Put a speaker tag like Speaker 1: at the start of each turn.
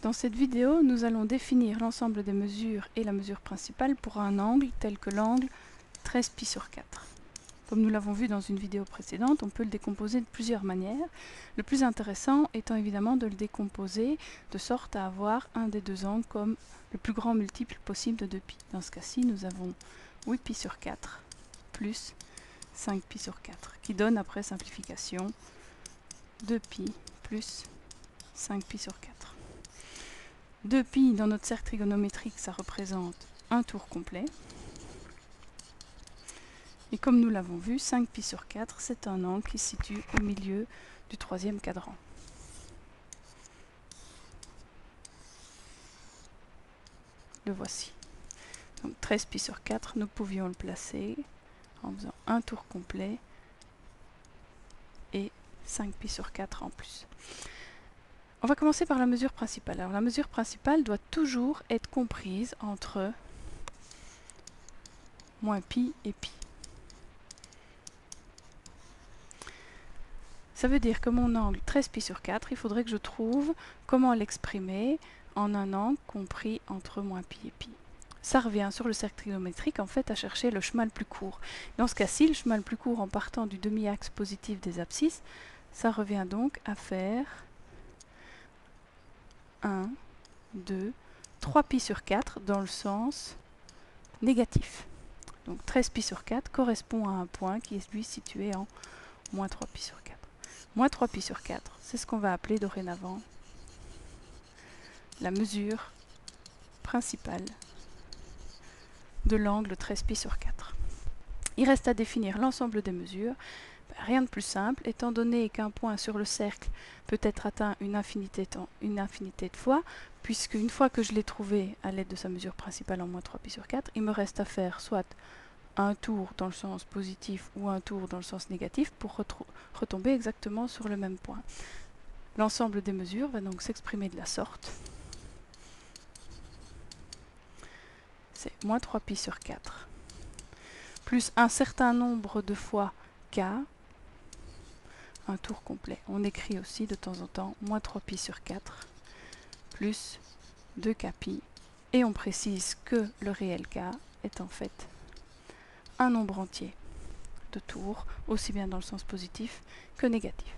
Speaker 1: Dans cette vidéo, nous allons définir l'ensemble des mesures et la mesure principale pour un angle tel que l'angle 13π sur 4. Comme nous l'avons vu dans une vidéo précédente, on peut le décomposer de plusieurs manières. Le plus intéressant étant évidemment de le décomposer de sorte à avoir un des deux angles comme le plus grand multiple possible de 2π. Dans ce cas-ci, nous avons 8π sur 4 plus 5π sur 4, qui donne après simplification 2π plus 5π sur 4. 2π dans notre cercle trigonométrique, ça représente un tour complet. Et comme nous l'avons vu, 5π sur 4, c'est un angle qui se situe au milieu du troisième cadran. Le voici. Donc 13π sur 4, nous pouvions le placer en faisant un tour complet et 5π sur 4 en plus. On va commencer par la mesure principale. Alors la mesure principale doit toujours être comprise entre moins π et π. Ça veut dire que mon angle 13π sur 4, il faudrait que je trouve comment l'exprimer en un angle compris entre moins π et π. Ça revient sur le cercle trigonométrique en fait à chercher le chemin le plus court. Dans ce cas-ci, le chemin le plus court en partant du demi-axe positif des abscisses, ça revient donc à faire 1, 2, 3π sur 4 dans le sens négatif. Donc 13π sur 4 correspond à un point qui est lui situé en moins 3π sur 4. Moins 3π sur 4, c'est ce qu'on va appeler dorénavant la mesure principale de l'angle 13π sur 4. Il reste à définir l'ensemble des mesures. Rien de plus simple, étant donné qu'un point sur le cercle peut être atteint une infinité de fois, puisque une fois que je l'ai trouvé à l'aide de sa mesure principale en moins 3π sur 4, il me reste à faire soit un tour dans le sens positif ou un tour dans le sens négatif pour retomber exactement sur le même point. L'ensemble des mesures va donc s'exprimer de la sorte. C'est moins 3π sur 4 plus un certain nombre de fois k, un tour complet. On écrit aussi de temps en temps moins 3π sur 4 plus 2kπ et on précise que le réel k est en fait un nombre entier de tours, aussi bien dans le sens positif que négatif.